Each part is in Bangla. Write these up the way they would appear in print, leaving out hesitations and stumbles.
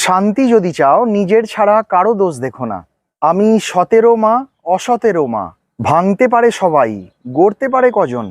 শান্তি যদি চাও নিজের ছাড়া কারো দোষ দেখো না। আমি সতেরো মা অসতেরো মা, ভাঙতে পারে সবাই, গড়তে পারে কজন।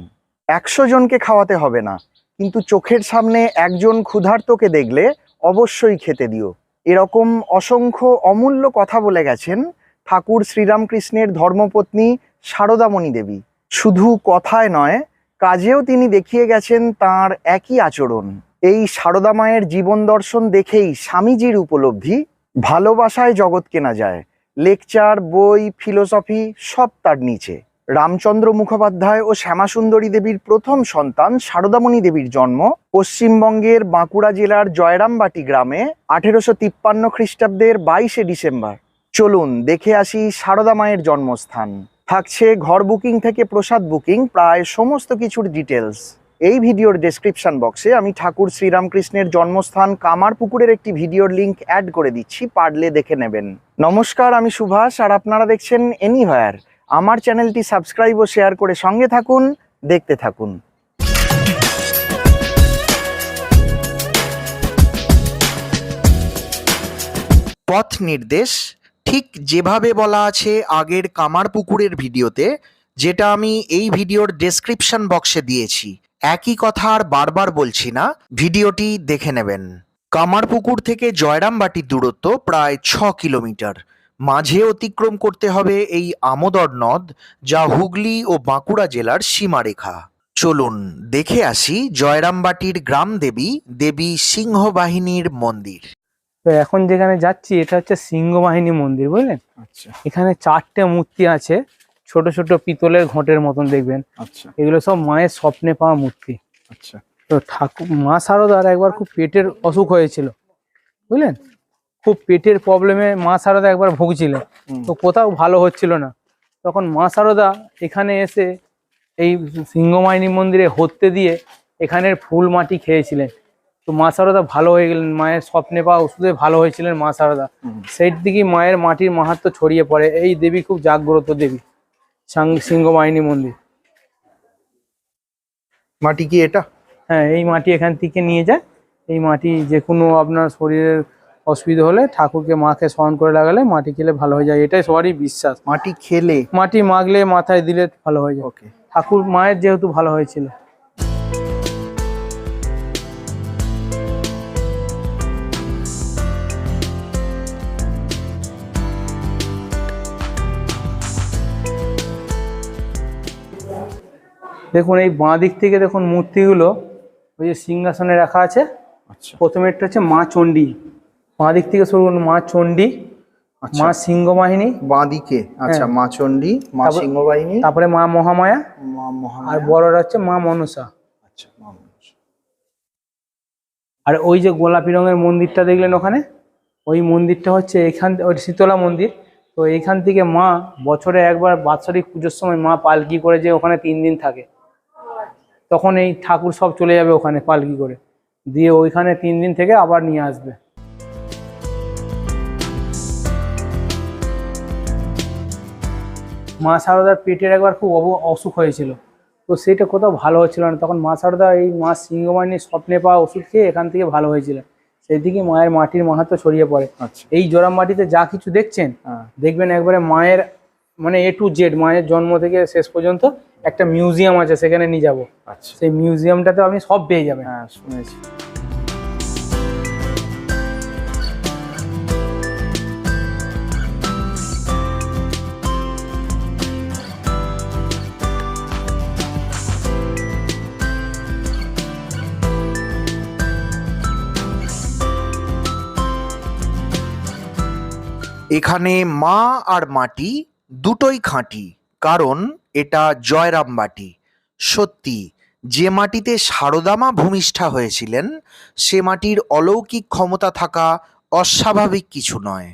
100 জনকে খাওয়াতে হবে না, কিন্তু চোখের সামনে একজন ক্ষুধার্তকে দেখলে অবশ্যই খেতে দিও। এরকম অসংখ্য অমূল্য কথা বলে গেছেন ঠাকুর শ্রীরামকৃষ্ণের ধর্মপত্নী সারদামণি দেবী। শুধু কথায় নয়, কাজেও তিনি দেখিয়ে গেছেন তাঁর একই আচরণ। এই সারদা মায়ের জীবন দর্শন দেখেই স্বামীজির উপলব্ধি, ভালোবাসায় জগৎ কেনা যায়। লেকচার, বই, ফিলোসফি সব তার নিচে। রামচন্দ্র মুখোপাধ্যায় ও শ্যামাসুন্দরী দেবীর প্রথম সন্তান সারদামণি দেবীর জন্ম পশ্চিমবঙ্গের বাঁকুড়া জেলার জয়রামবাটি গ্রামে 1853 খ্রিস্টাব্দের 22শে ডিসেম্বর। চলুন দেখে আসি সারদা মায়ের জন্মস্থান। থাকছে ঘর বুকিং থেকে প্রসাদ বুকিং, প্রায় সমস্ত কিছুর ডিটেলস। এই ভিডিওর ডেসক্রিপশন বক্সে আমি ঠাকুর শ্রীরামকৃষ্ণের জন্মস্থান কামারপুকুরের একটি ভিডিওর লিংক অ্যাড করে দিচ্ছি, পারলে দেখে নেবেন। নমস্কার, আমি সুভাষ আর আপনারা দেখছেন এনিহোয়ার। আমার চ্যানেলটি সাবস্ক্রাইব ও শেয়ার করে সঙ্গে থাকুন, দেখতে থাকুন। পথ নির্দেশ ঠিক যেভাবে বলা আছে আগের কামারপুকুরের ভিডিওতে, যেটা আমি এই ভিডিওর ডেসক্রিপশন বক্সে দিয়েছি। একই কথা আর বারবার বলছি না, ভিডিওটি দেখে নেবেন। কামারপুকুর থেকে জয়রামবাটির দূরত্ব প্রায় 6 কিলোমিটার। মাঝে অতিক্রম করতে হবে এই আমোদর নদ, যা হুগলি ও বাঁকুড়া জেলার সীমারেখা। চলুন দেখে আসি জয়রামবাটির গ্রাম দেবী দেবী সিংহবাহিনীর মন্দির। তো এখন যেখানে যাচ্ছি এটা হচ্ছে সিংহবাহিনী মন্দির, বুঝলেন। আচ্ছা এখানে 4টে মূর্তি আছে, ছোট ছোট পিতলের ঘটের মতন দেখবেন। আচ্ছা এগুলো সব মায়ের স্বপ্নে পাওয়া মূর্তি। আচ্ছা। তো ঠাকুর মা শারদার একবার খুব পেটের অসুখ হয়েছিল, বুঝলেন। খুব পেটের প্রবলেমে মা শারদা একবার ভুগছিলেন, তো কোথাও ভালো হচ্ছিল না। তখন মা শারদা এখানে এসে এই সিংহবাহিনী মন্দিরে হত্যে দিয়ে এখানের ফুল মাটি খেয়েছিলেন। তো মা শারদা ভালো হয়ে গেলেন, মায়ের স্বপ্নে পাওয়া ওষুধে ভালো হয়েছিলেন মা শারদা। সেই দিকে মায়ের মাটির মাহাত্ম্য ছড়িয়ে পড়ে। এই দেবী খুব জাগ্রত দেবী, সিংহবাহিনী মন্দির। মাটি কি এটা? হ্যাঁ, এই মাটি এখান থেকে নিয়ে যায়। এই মাটি যে কোনো আপনার শরীরের অসুবিধা হলে ঠাকুরকে মাকে স্মরণ করে লাগালে মাটি খেলে ভালো হয়ে যায়, এটাই সবারই বিশ্বাস। মাটি খেলে, মাটি মাগলে মাথায় দিলে ভালো হয়ে যায়। ওকে। ঠাকুর মায়ের যেহেতু ভালো হয়েছিল। দেখুন এই বাঁ দিক থেকে দেখুন মূর্তিগুলো ওই যে সিংহাসনে রাখা আছে। আচ্ছা। প্রথমে একটা হচ্ছে মা চণ্ডী, বাঁ দিক থেকে শুরু করুন। মা চণ্ডী, মা সিংহবাহিনী বাঁ দিকে। আচ্ছা, মা চণ্ডী, মা সিংহবাহিনী, তারপরে মা মহামায়া, মা মহামায়া, আর বড়রা হচ্ছে মা মনসা। আচ্ছা, মা মনসা। আর ওই যে গোলাপি রঙের মন্দিরটা দেখলেন ওখানে, ওই মন্দিরটা হচ্ছে এখান, ওই শীতলা মন্দির। তো এইখান থেকে মা বছরে একবার বাৎসরিক পুজোর সময় মা পালকি করে যে ওখানে 3 দিন থাকে, তখন এই ঠাকুর সব চলে যাবে ওখানে পালকি করে, দিয়ে ওইখানে 3 দিন থেকে আবার নিয়ে আসবে। মা শারদার পেটের একবার খুব অসুখ হয়েছিল, তো সেটা কোথাও ভালো হচ্ছিল না। তখন মা শারদা এই মা সিংহবাহিনীর স্বপ্নে পাওয়া ওষুধ খেয়ে এখান থেকে ভালো হয়েছিল। সেই দিকে মায়ের মাটির মাহাত্ম্য ছড়িয়ে পড়ে। আচ্ছা। এই জোড়াম মাটিতে যা কিছু দেখছেন, দেখবেন একবারে মায়ের মানে A to Z, মায়ের জন্ম থেকে শেষ পর্যন্ত একটা মিউজিয়াম আছে, সেখানে নিয়ে যাবো। আচ্ছা। সেই মিউজিয়ামটাতে আপনি সব পেয়ে যাবেন। হ্যাঁ, শুনেছি। এখানে মা আর মাটি দুটোই খাঁটি, কারণ এটা জয়রামবাটি। সত্যি, যে মাটিতে সারদা মা ভূমিষ্ঠা হয়েছিলেন সে মাটির অলৌকিক ক্ষমতা থাকা অস্বাভাবিক কিছু নয়।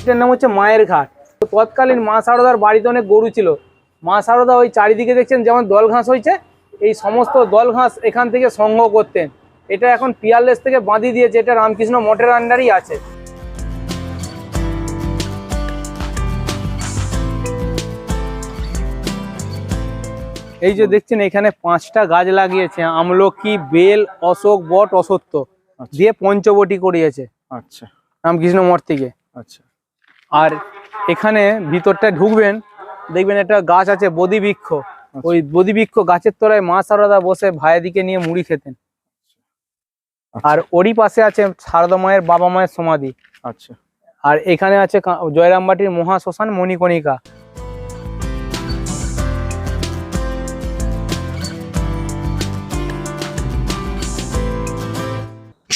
এটার নাম হচ্ছে মায়ের ঘাট। তৎকালীন মা শারদার বাড়িতে অনেক গরু ছিল। মা শারদা ওই চারিদিকে দেখছেন যেমন দল ঘাস হয়েছে, এই সমস্ত দল ঘাস এখান থেকে সংগ্রহ করতেন। এটা এখন পিয়ারলেস থেকে বাঁধি দিয়েছে, এটা রামকৃষ্ণ মঠের আন্ডারই আছে। এই যে দেখছেন এখানে 5টা গাছ লাগিয়েছে, আমলকি, বেল, অশোক, বট, অশ্বত্থ দিয়ে পঞ্চবটি করিয়েছে। আচ্ছা রামকৃষ্ণ মঠ থেকে। আচ্ছা। আর এখানে ভিতরটা ঢুকবেন, দেখবেন একটা গাছ আছে বোধি বৃক্ষ। ওই বোধি বৃক্ষ গাছের তলায় মা সারদা বসে ভাইদিকে নিয়ে মুড়ি খেতেন। আর ওরই পাশে আছে সারদা মায়ের বাবা মায়ের সমাধি। আচ্ছা। আর এখানে আছে জয়রামবাটির মহাশ্মশান মণিকণিকা।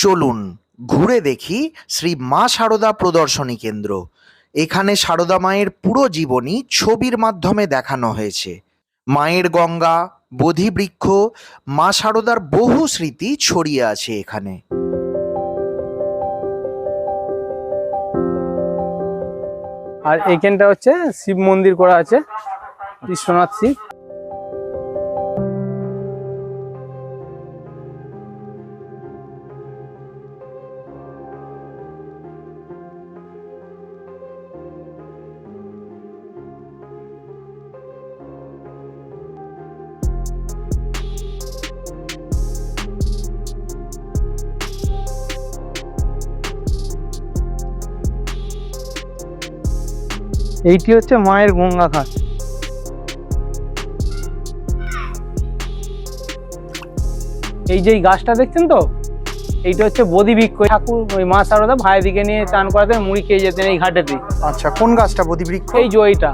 চলুন ঘুরে দেখি শ্রী মা সারদা প্রদর্শনী কেন্দ্র। এখানে সারদা মায়ের পুরো জীবনী ছবির মাধ্যমে দেখানো হয়েছে। মায়ের গঙ্গা, বোধি বৃক্ষ, মা সারদার বহু স্মৃতি ছড়িয়ে আছে এখানে। আর এইখানটা হচ্ছে শিব মন্দির করা আছে, বিশ্বনাথ শিব। এইটি হচ্ছে মায়ের গঙ্গা ঘাট। এই যে গাছটা দেখছেন তো, এইটা হচ্ছে বোধি বৃক্ষ। ঠাকুর ওই মা সারদা ভাইদিকে নিয়ে চান করাতেন, মুড়ি খেয়ে যেতেন এই ঘাটেতেই। আচ্ছা, কোন গাছটা বোধি বৃক্ষ? এই যে এইটা।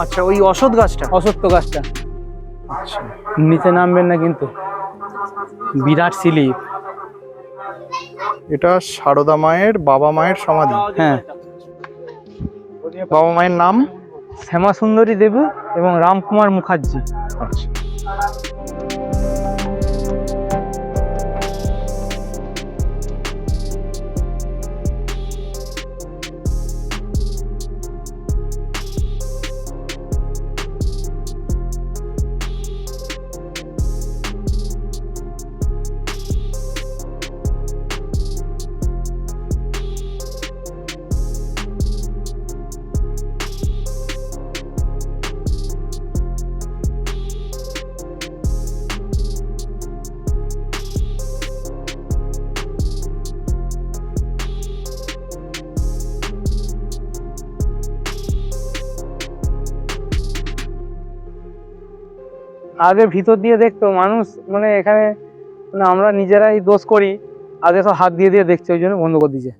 আচ্ছা, ওই অশ্বত্থ গাছটা? অশ্বত্থ গাছটা। আচ্ছা, নিচে নামবেন না কিন্তু, বিরাট স্লিপ। এটা সারদা মায়ের বাবা মায়ের সমাধি। হ্যাঁ। বাবা মায়ের নাম? শ্যামা সুন্দরী দেবী এবং রামকুমার মুখার্জি। আচ্ছা। আগে ভিতর দিয়ে দেখতো মানুষ, মানে এখানে মানে আমরা নিজেরাই দোষ করি, আগে সব হাত দিয়ে দিয়ে দেখছে, ওই জন্য বন্ধ করে দিয়েছে।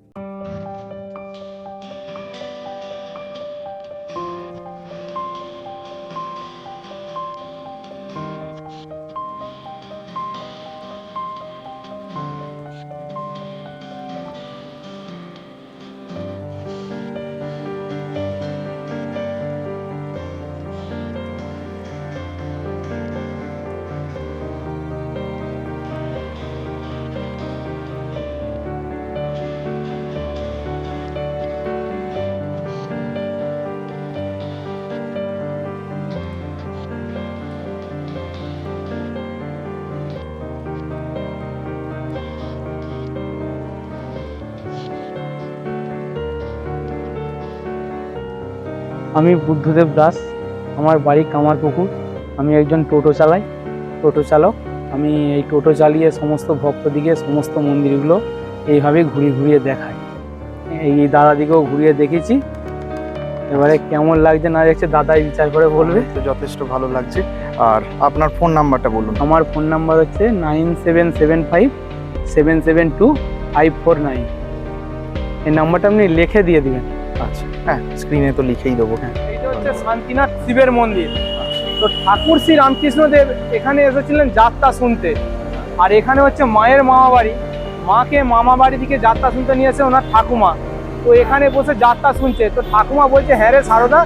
আমি বুদ্ধদেব দাস, আমার বাড়ি কামারপুকুর। আমি একজন টোটো চালাই, টোটো চালক। আমি এই টোটো চালিয়ে সমস্ত ভক্তদিকে সমস্ত মন্দিরগুলো এইভাবে ঘুরিয়ে দেখাই। এই দাদাদিকেও ঘুরিয়ে দেখেছি, এবারে কেমন লাগছে না দেখছে দাদাই বিচার করে বলবে। তো যথেষ্ট ভালো লাগছে। আর আপনার ফোন নাম্বারটা বলুন। আমার ফোন নাম্বার হচ্ছে 9775772549। এই নাম্বারটা আপনি লিখে দিয়ে দিবেন। আচ্ছা, হ্যাঁ, স্ক্রিনে তো লিখেই দেবো। হ্যাঁ, এটা হচ্ছে শান্তিনাথ শিবের মন্দির। তো ঠাকুর শ্রী রামকৃষ্ণদেব এখানে এসেছিলেন যাত্রা শুনতে। আর এখানে হচ্ছে মায়ের মামা বাড়ি, মাকে মামা বাড়ি থেকে যাত্রা শুনতে নিয়ে এসে ওনার ঠাকুমা। তো এখানে বসে যাত্রা শুনছে। তো ঠাকুমা বলছে, হ্যাঁ রে সারদা,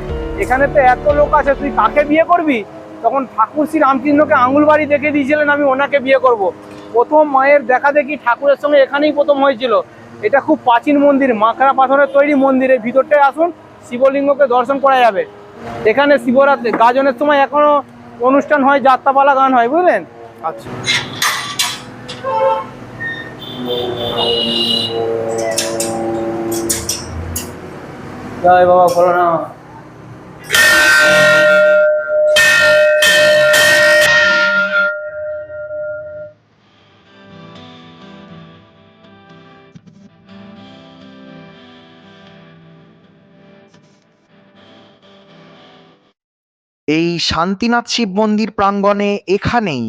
এখানে তো এত লোক আছে, তুই কাকে বিয়ে করবি? তখন ঠাকুর শ্রী রামকৃষ্ণকে আঙুল বাড়ি দেখে দিয়েছিলেন, আমি ওনাকে বিয়ে করব। প্রথম মায়ের দেখা দেখি ঠাকুরের সঙ্গে এখানেই প্রথম হয়েছিল। এটা খুব প্রাচীন মন্দির, মাখরা পাথরের তৈরি মন্দির। এই ভিতরটায় আসুন, শিবলিঙ্গকে দর্শন করা যাবে। এখানে শিবরাত্রি গাজনের সময় এখনো অনুষ্ঠান হয়, যাত্রাপালা গান হয়, বুঝলেন? আচ্ছা। জয় বাবা ভোলানাথ। এই শান্তিনাথ শিব মন্দির প্রাঙ্গণে এখানেই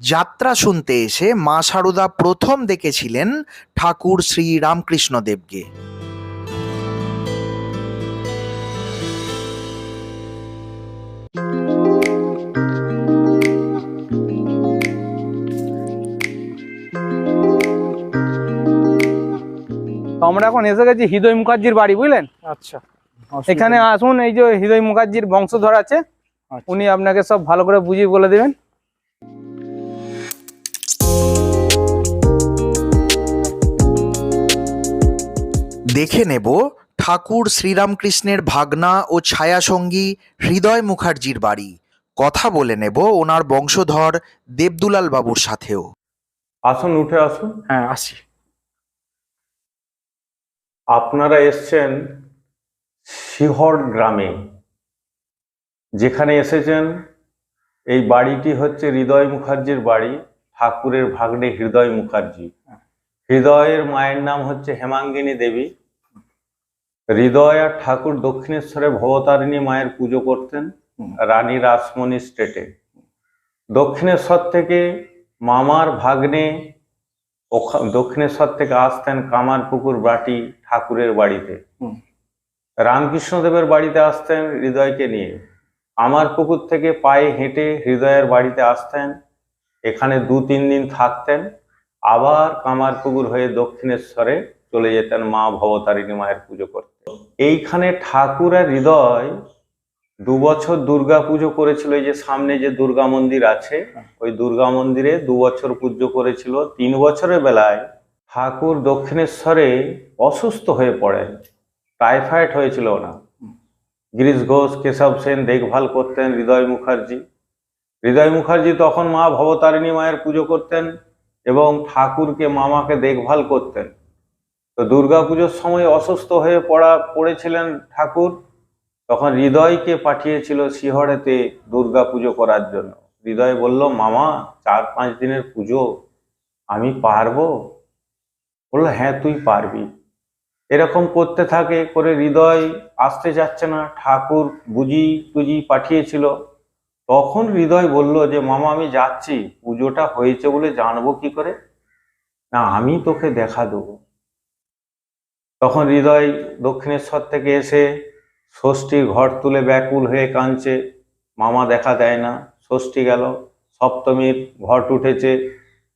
যাত্রা শুনতে এসে মা সারদা প্রথম দেখেছিলেন ঠাকুর শ্রী রামকৃষ্ণদেবকে। তো আমরা এখন এসে গেছি হৃদয় মুখার্জির বাড়ি, বুঝলেন। আচ্ছা, এখানে আসুন, এই যে হৃদয় মুখার্জির বংশধর আছে, উনি আপনাকে সব ভালো করে বুঝিয়ে বলে দেবেন। দেখে নেব ঠাকুর শ্রীরামকৃষ্ণের ভাগনা ও ছায়াসঙ্গী হৃদয় মুখার্জির বাড়ি। কথা বলে নেব ওনার বংশধর দেবদুলাল বাবুর সাথেও। আসুন, উঠে আসুন। হ্যাঁ আসি। আপনারা এসছেন শিহর গ্রামে। যেখানে এসেছেন, এই বাড়িটি হচ্ছে হৃদয় মুখার্জির বাড়ি, ঠাকুরের ভাগ্নে হৃদয় মুখার্জি। হৃদয়ের মায়ের নাম হচ্ছে হেমাঙ্গিনী দেবী। হৃদয় আর ঠাকুর দক্ষিণেশ্বরে ভবতারিণী মায়ের পুজো করতেন রানী রাসমণি স্টেটে। দক্ষিণেশ্বর থেকে মামার ভাগ্নে দক্ষিণেশ্বর থেকে আসতেন কামারপুকুর বাটি ঠাকুরের বাড়িতে। রামকৃষ্ণদেবের বাড়িতে আসতেন হৃদয়কে নিয়ে। কামারপুকুর থেকে পায়ে হেঁটে হৃদয়ের বাড়িতে আসতেন, এখানে 2-3 দিন থাকতেন, আবার কামারপুকুর হয়ে দক্ষিণেশ্বরে চলে যেতেন মা ভবতারিণী মায়ের পুজো করতে। এইখানে ঠাকুর আর হৃদয় 2 বছর দুর্গা পুজো করেছিল। এই যে সামনে যে দুর্গা মন্দির আছে, ওই দুর্গা মন্দিরে 2 বছর পুজো করেছিল। 3 বছরের বেলায় ঠাকুর দক্ষিণেশ্বরে অসুস্থ হয়ে পড়েন, টাইফয়েড হয়েছিল না। গিরিশ ঘোষ, কেশব সেন দেখভাল করতেন হৃদয় মুখার্জি। হৃদয় মুখার্জি তখন মা ভবতারিণী মায়ের পুজো করতেন এবং ঠাকুরকে মামাকে দেখভাল করতেন। তো দুর্গা পুজোর সময় অসুস্থ হয়ে পড়েছিলেন ঠাকুর, তখন হৃদয়কে পাঠিয়েছিল শিহরেতে দুর্গা পুজো করার জন্য। হৃদয় বলল, মামা 4-5 দিনের পুজো আমি পারবো? বললো, হ্যাঁ তুই পারবি। এরকম করতে থাকে করে হৃদয় আসতে যাচ্ছে না, ঠাকুর বুঝি পাঠিয়েছিল। তখন হৃদয় বলল যে, মামা আমি যাচ্ছি, পুজোটা হয়েছে বলে জানবো কি করে? না, আমি তোকে দেখা দেবো। তখন হৃদয় দক্ষিণেশ্বর থেকে এসে ষষ্ঠীর ঘর তুলে ব্যাকুল হয়ে কাঁদছে, মামা দেখা দেয় না। ষষ্ঠী গেল, সপ্তমীর ঘট উঠেছে,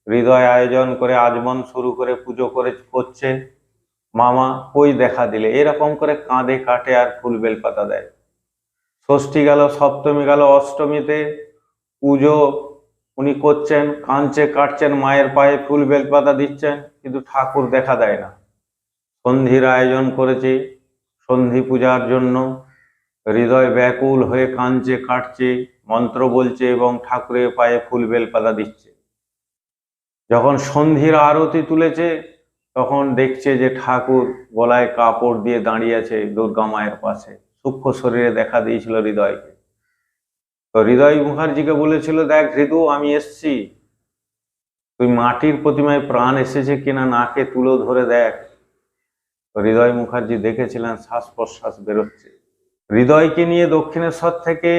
হৃদয় আয়োজন করে আজমন শুরু করে পুজো করছে, মামা কই দেখা দিলে, এরকম করে কাঁদে কাটে আর ফুল বেলপাতা দেয়। ষষ্ঠী গেল, সপ্তমী গেল, অষ্টমীতে পুজো উনি করছেন, কাঁদছে কাটছেন, মায়ের পায়ে ফুল বেলপাতা দিচ্ছেন, কিন্তু ঠাকুর দেখা দেয় না। সন্ধির আয়োজন করেছে, সন্ধি পূজার জন্য হৃদয় ব্যাকুল হয়ে কাঁদছে কাটছে, মন্ত্র বলছে এবং ঠাকুরের পায়ে ফুল বেলপাতা দিচ্ছে। যখন সন্ধির আরতি তুলেছে, তখন দেখছে যে ঠাকুর গলায় কাপড় দিয়ে দাঁড়িয়ে আছে দুর্গা মায়ের পাশে। সূক্ষ্ম শরীরে দেখা দিয়েছিল হৃদয়কে। তো হৃদয় মুখার্জিকে বলেছিল, দেখ হৃদু, আমি এসছি, তুই মাটির প্রতিমায় প্রাণ এসেছে কিনা নাকে তুলো ধরে দেখ। তো হৃদয় মুখার্জি দেখেছিলেন শ্বাস প্রশ্বাস বেরোচ্ছে। হৃদয়কে নিয়ে দক্ষিণেশ্বর থেকে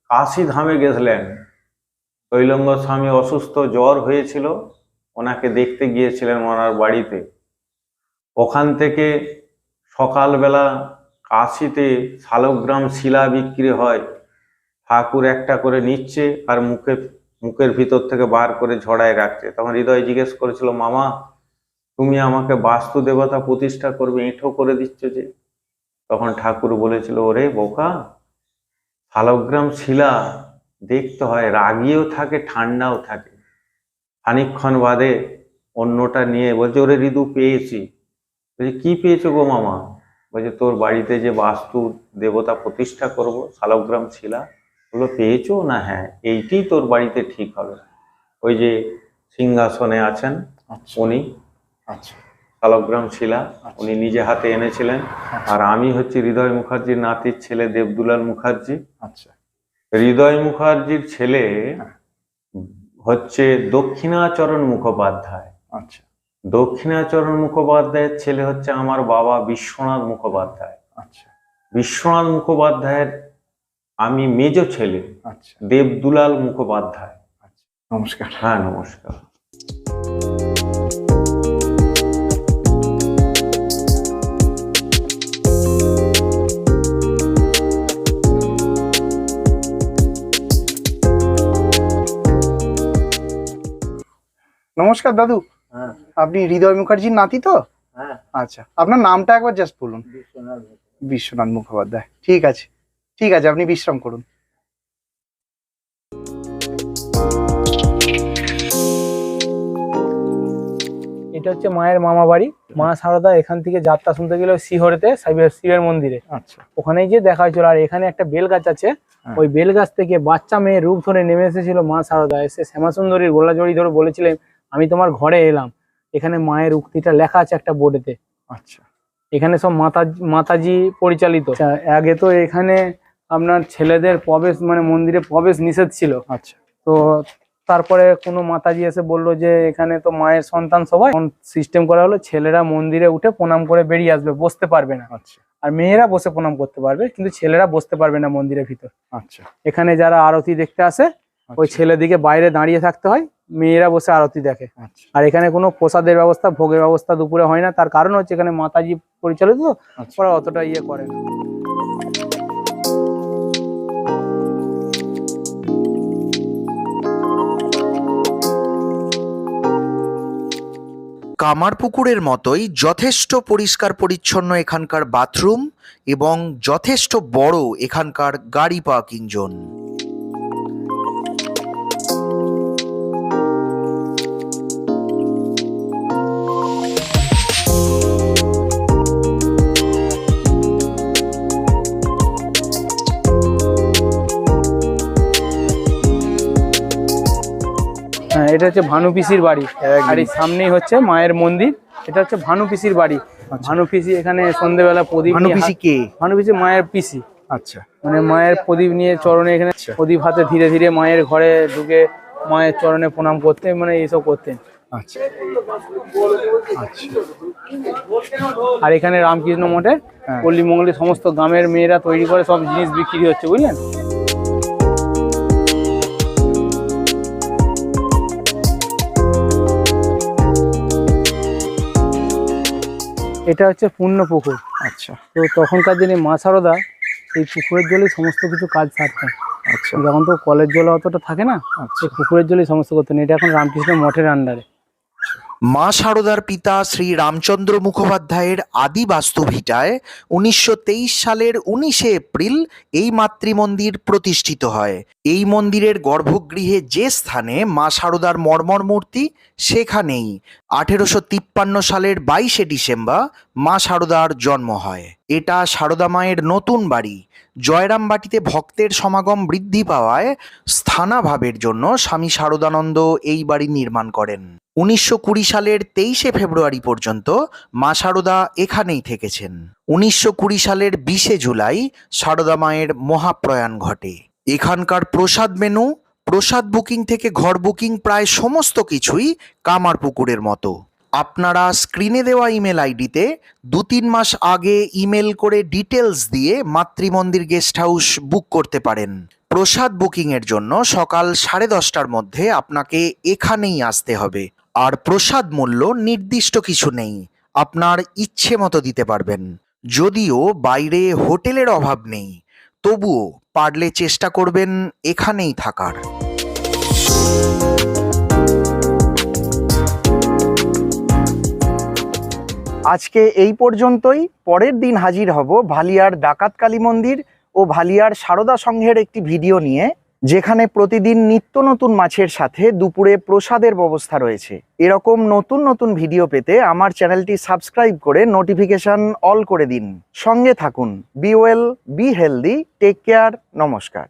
কাশী ধামে গেছিলেন। তৈলঙ্গ স্বামী অসুস্থ, জ্বর হয়েছিল, ওনাকে দেখতে গিয়েছিলেন ওনার বাড়িতে। ওখান থেকে সকালবেলা কাশীতে শালগ্রাম শিলা বিক্রি হয়, ঠাকুর একটা করে নিচ্ছে আর মুখের ভিতর থেকে বার করে ঝড়ায় রাখছে। তখন হৃদয় জিজ্ঞেস করেছিল, মামা তুমি আমাকে বাস্তু দেবতা প্রতিষ্ঠা করবে, এঁঠো করে দিচ্ছ যে? তখন ঠাকুর বলেছিল, ওরে বোকা, শালগ্রাম শিলা দেখতে হয়, রাগিও থাকে ঠান্ডাও থাকে। খানিকক্ষণ বাদে অন্যটা নিয়ে বলছে, ওরে হৃদু পেয়েছি। বলছে, কি পেয়েছো গো মামা? বলছে, তোর বাড়িতে যে বাস্তু দেবতা প্রতিষ্ঠা করব, শালগ্রাম শিলা, বললো পেয়েছো? না, হ্যাঁ, এইটি তোর বাড়িতে ঠিক হবে। ওই যে সিংহাসনে আছেন উনি, আচ্ছা, শালগ্রাম শিলা উনি নিজে হাতে এনেছিলেন। আর আমি হচ্ছে হৃদয় মুখার্জির নাতির ছেলে দেবদুলাল মুখার্জি। আচ্ছা, হৃদয় মুখার্জির ছেলে হচ্ছে দক্ষিণাচরণ মুখোপাধ্যায়। আচ্ছা, দক্ষিণাচরণ মুখোপাধ্যায়ের ছেলে হচ্ছে আমার বাবা বিশ্বনাথ মুখোপাধ্যায়। আচ্ছা, বিশ্বনাথ মুখোপাধ্যায়ের আমি মেজ ছেলে আচ্ছা দেবদুলাল মুখোপাধ্যায়। আচ্ছা, নমস্কার। হ্যাঁ, নমস্কার। নমস্কার দাদু, হ্যাঁ, আপনি হৃদয় মুখার্জির নাতি তো? হ্যাঁ, আচ্ছা, আপনার নামটা একবার জাস্ট বলুন। বিশ্বনাথ। বিশ্বনাথ মুখোপাধ্যায়। ঠিক আছে, ঠিক আছে, আপনি বিশ্রাম করুন। এটা হচ্ছে মায়ের মামা বাড়ি। মা সারদা এখান থেকে যাত্রা শুনতে গেল শিহরেতে শিবের মন্দিরে, আচ্ছা ওখানেই যে দেখা হয়েছিল। আর এখানে একটা বেল গাছ আছে, হ্যাঁ। ওই বেল গাছ থেকে বাচ্চা মেয়ে রূপ ধরে নেমে এসেছিল মা সারদা, এসে শ্যামাসুন্দরীর গোলা জড়ি ধরে বলেছিলেন আমি তোমার ঘরে এলাম। এখানে মায়ের উক্তিটা লেখা আছে একটা বোর্ডেতে। আচ্ছা এখানে সব মাতাজি পরিচালিত। আগে তো এখানে আপনার ছেলেদের প্রবেশ মানে মন্দিরে প্রবেশ নিষেধ ছিল। আচ্ছা তো তারপরে কোনো মাতাজি এসে বললো যে এখানে তো মায়ের সন্তান সবাই, সিস্টেম করা হলো ছেলেরা মন্দিরে উঠে প্রণাম করে বেরিয়ে আসবে, বসতে পারবে না। আচ্ছা আর মেয়েরা বসে প্রণাম করতে পারবে, কিন্তু ছেলেরা বসতে পারবে না মন্দিরের ভিতর। আচ্ছা এখানে যারা আরতি দেখতে আসে ওই ছেলেদিকে বাইরে দাঁড়িয়ে থাকতে হয়, মেয়েরা বসে আরতি দেখে। আচ্ছা আর এখানে কোনো প্রসাদের ব্যবস্থা ভোগের ব্যবস্থা দুপুরে হয় না, তার কারণ হচ্ছে এখানে মাতাজি পরিচালিত তো, আচ্ছা। ওরা অতটা ইয়ে করে না। কামারপুকুরের মতোই যথেষ্ট পরিষ্কার পরিচ্ছন্ন এখানকার বাথরুম এবং যথেষ্ট বড় এখানকার গাড়ি পার্কিং জোন। হ্যাঁ, এটা হচ্ছে ভানু পিসির বাড়ি। আর এই সামনেই হচ্ছে মায়ের মন্দির। এটা হচ্ছে ভানু পিসির বাড়ি। ভানু পিসি এখানে সন্ধ্যেবেলা প্রদীপ ভানু নিয়ে পিসি কে? ভানু পিসি মায়ের পিসি, আচ্ছা মানে মায়ের প্রদীপ নিয়ে চরণে এখানে প্রদীপ হাতে ধীরে ধীরে মায়ের ঘরে ঢুকে মায়ের চরণে প্রণাম করতেন, মানে এইসব করতেন। আচ্ছা আচ্ছা আর এখানে রামকৃষ্ণ মঠের পল্লী মঙ্গলের সমস্ত গ্রামের মেয়েরা তৈরি করে সব জিনিস বিক্রি হচ্ছে, বুঝলেন। এটা হচ্ছে পূর্ণ পুকুর। আচ্ছা তো তখনকার দিনে মা সারদা এই পুকুরের জলেই সমস্ত কিছু কাজ সারতেন। আচ্ছা যখন তো কলের জল অতটা থাকে না, আচ্ছা। এই পুকুরের জলেই সমস্ত করতেন। এটা এখন রামকৃষ্ণ মঠের আন্ডারে। মা সারদার পিতা শ্রী রামচন্দ্র মুখোপাধ্যায়ের আদি বাস্তুভিটায় 1923 সালের 19 এপ্রিল এই মাতৃমন্দির প্রতিষ্ঠিত হয়। এই মন্দিরের গর্ভগৃহে যে স্থানে মা সারদার মর্মর মূর্তি, সেখানেই 1853 সালের 22 ডিসেম্বর মা সারদার জন্ম হয়। এটা সারদা মায়ের নতুন বাড়ি। জয়রামবাটিতে ভক্তের সমাগম বৃদ্ধি পাওয়ায় স্থানাভাবের জন্য স্বামী শারদানন্দ এই বাড়ি নির্মাণ করেন। 1920 সালের 23 ফেব্রুয়ারি পর্যন্ত মা সারদা এখানেই থেকেছেন। 1920 সালের 20 জুলাই সারদা মায়ের মহাপ্রয়াণ ঘটে। এখানকার প্রসাদ মেনু, প্রসাদ বুকিং থেকে ঘর বুকিং প্রায় সমস্ত কিছুই কামারপুকুরের মতো। আপনারা স্ক্রিনে দেওয়া ইমেল আইডিতে 2-3 মাস আগে ইমেল করে ডিটেলস দিয়ে মাতৃমন্দির গেস্ট হাউস বুক করতে পারেন। প্রসাদ বুকিংয়ের জন্য সকাল 10:30টার মধ্যে আপনাকে এখানেই আসতে হবে। আর প্রসাদ মূল্য নির্দিষ্ট কিছু নেই, আপনার ইচ্ছে মতো দিতে পারবেন। যদিও বাইরে হোটেলের অভাব নেই, তবুও পারলে চেষ্টা করবেন এখানেই থাকার। আজকে এই পর্যন্তই। পরের দিন হাজির হব ভালিয়ার ডাকাত কালী মন্দির ও ভালিয়ার সারদা সংঘের একটি ভিডিও নিয়ে, যেখানে প্রতিদিন নিত্য নতুন মাছের সাথে দুপুরে প্রসাদের ব্যবস্থা রয়েছে। এরকম নতুন নতুন ভিডিও পেতে আমার চ্যানেলটি সাবস্ক্রাইব করে নোটিফিকেশন অল করে দিন। সঙ্গে থাকুন। Be well, be healthy, take care. নমস্কার।